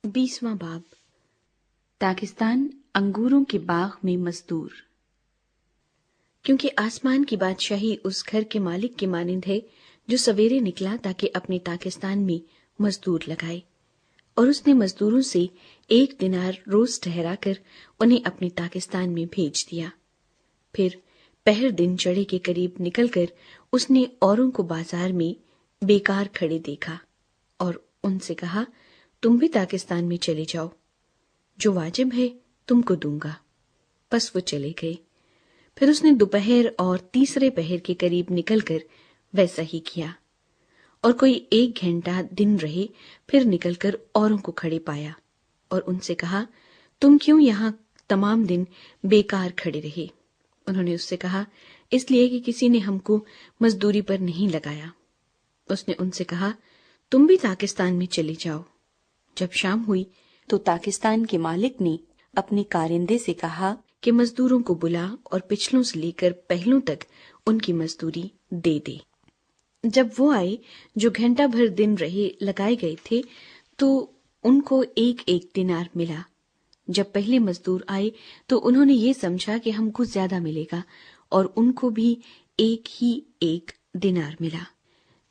20वां बाब। ताकिस्तान अंगूरों के बाग में मजदूर। क्योंकि आसमान की बादशाही उस घर के मालिक के मानिंद है जो सवेरे निकला ताकि अपने ताकिस्तान में मजदूर लगाए, और उसने मजदूरों से 1 दिनार रोज ठहराकर उन्हें अपने ताकिस्तान में भेज दिया। फिर पहर दिन चढ़े के करीब निकलकर उसने औरों को बाजार में बेकार खड़े देखा और उनसे कहा, तुम भी ताकिस्तान में चले जाओ, जो वाजिब है तुमको दूंगा। बस वो चले गए। फिर उसने दोपहर और तीसरे पहर के करीब निकलकर वैसा ही किया, और कोई 1 घंटा दिन रहे फिर निकलकर औरों को खड़े पाया और उनसे कहा, तुम क्यों यहाँ तमाम दिन बेकार खड़े रहे? उन्होंने उससे कहा, इसलिए कि किसी ने हमको मजदूरी पर नहीं लगाया। उसने उनसे कहा, तुम भी ताकिस्तान में चले जाओ। जब शाम हुई तो ताकिस्तान के मालिक ने अपने कारिंदे से कहा कि मजदूरों को बुला और पिछलों से लेकर पहलों तक उनकी मजदूरी दे दे। जब वो आए जो घंटा भर दिन रहे लगाए गए थे तो उनको 1-1 दिनार मिला। जब पहले मजदूर आए तो उन्होंने ये समझा कि हमको ज्यादा मिलेगा, और उनको भी 1 दिनार मिला।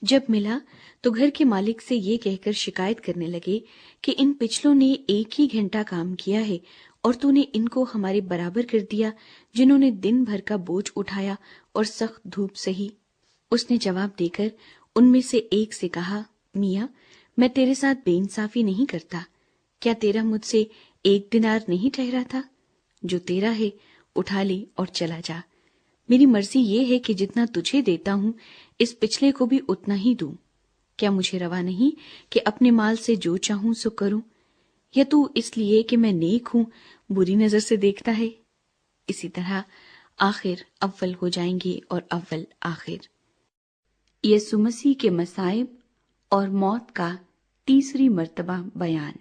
जब मिला तो घर के मालिक से ये कहकर शिकायत करने लगे कि इन पिछलों ने 1 ही घंटा काम किया है और तूने इनको हमारे बराबर कर दिया, जिन्होंने दिन भर का बोझ उठाया और सख्त धूप सही। उसने जवाब देकर उनमें से एक से कहा, मियाँ, मैं तेरे साथ बेइंसाफी नहीं करता। क्या तेरा मुझसे 1 दिनार नहीं ठहरा था? जो तेरा है उठा ले और चला जा। मेरी मर्जी ये है कि जितना तुझे देता हूँ इस पिछले को भी उतना ही दूं। क्या मुझे रवा नहीं कि अपने माल से जो चाहूं सो करूं? या तू इसलिए कि मैं नेक हूं बुरी नजर से देखता है? इसी तरह आखिर अव्वल हो जाएंगे और अव्वल आखिर। यीशु मसीह के मसाइब और मौत का तीसरी मर्तबा बयान।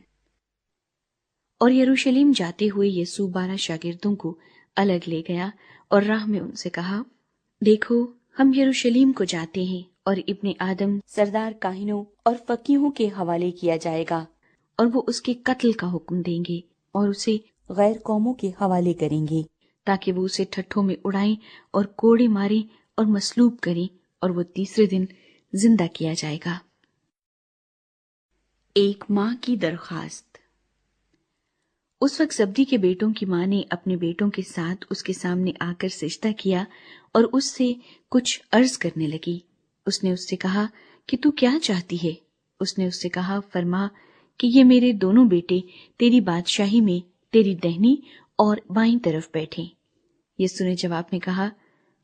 और यरूशलेम जाते हुए यीशु 12 शागिर्दों को अलग ले गया और राह में उनसे कहा, देखो, हम यरूशलेम को जाते हैं और इब्ने आदम सरदार काहिनों और फकीहों के हवाले किया जाएगा, और वो उसके कत्ल का हुक्म देंगे और उसे गैर कौमों के हवाले करेंगे, ताकि वो उसे ठट्ठों में उड़ाएं और कोड़े मारें और मसलूब करें, और वो तीसरे दिन जिंदा किया जाएगा। एक माँ की दरखास्त। उस वक्त जब्दी के बेटों की माँ ने अपने बेटों के साथ उसके सामने आकर सिजदा किया और उससे कुछ अर्ज करने लगी। उसने उससे कहा कि तू क्या चाहती है? उसने उससे कहा, फरमा कि ये मेरे दोनों बेटे तेरी बादशाही में तेरी दाहिनी और बाईं तरफ बैठे। यीशु ने जवाब में कहा,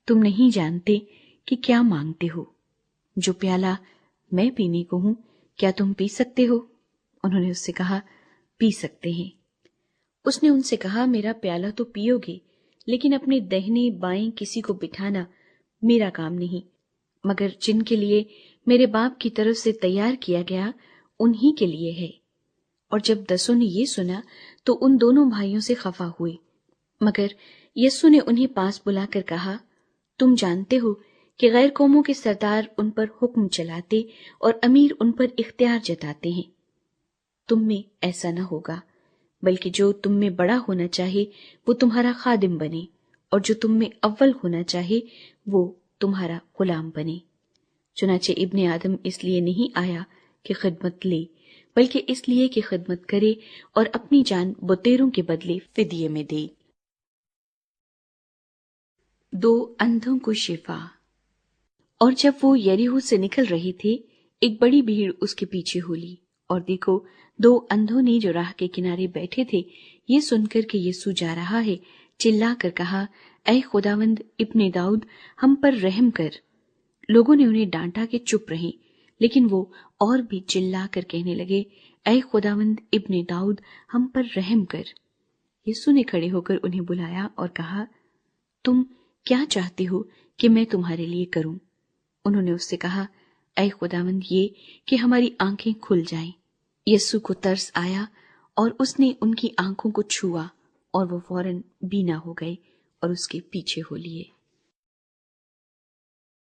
तुम नहीं जानते कि क्या मांगते हो। जो प्याला मैं पीने को हूं, क्या तुम पी सकते हो? उन्होंने उससे कहा, पी सकते हैं। उसने उनसे कहा, मेरा प्याला तो पियोगे, लेकिन अपने दाहिने बाएं किसी को बिठाना मेरा काम नहीं, मगर जिनके लिए मेरे बाप की तरफ से तैयार किया गया उन्हीं के लिए है। और जब 10 ने ये सुना तो उन दोनों भाइयों से खफा हुए, मगर यीशु ने उन्हें पास बुलाकर कहा, तुम जानते हो कि गैर कौमों के सरदार उन पर हुक्म चलाते और अमीर उन पर इख्तियार जताते हैं। तुम में ऐसा न होगा, बल्कि जो तुम में बड़ा होना चाहे वो तुम्हारा खादिम बने, और जो तुम में अव्वल होना चाहे वो तुम्हारा गुलाम बने। चुनाचे इब्ने आदम इसलिए नहीं आया कि खिदमत ले, बल्कि इसलिए कि खिदमत करे और अपनी जान बुतेरों के बदले फिदिये में दे। 2 अंधों को शिफा। और जब वो यरीहो से निकल रहे थे, एक बड़ी भीड़ उसके पीछे हो ली, और देखो, 2 अंधों ने जो राह के किनारे बैठे थे ये सुनकर कि यीशु जा रहा है, चिल्ला कर कहा, ऐ खुदावंद इब्ने दाऊद, हम पर रहम कर। लोगों ने उन्हें डांटा कि चुप रहें, लेकिन वो और भी चिल्ला कर कहने लगे, ऐ खुदावंद इब्ने दाऊद, हम पर रहम कर। यीशु ने खड़े होकर उन्हें बुलाया और कहा, तुम क्या चाहते हो कि मैं तुम्हारे लिए करूं? उन्होंने उससे कहा, ऐ खुदावंद, ये कि हमारी आंखें खुल जाएं। यीशु को तरस आया और उसने उनकी आंखों को छुआ, और वो फौरन बीना हो गए और उसके पीछे हो लिए।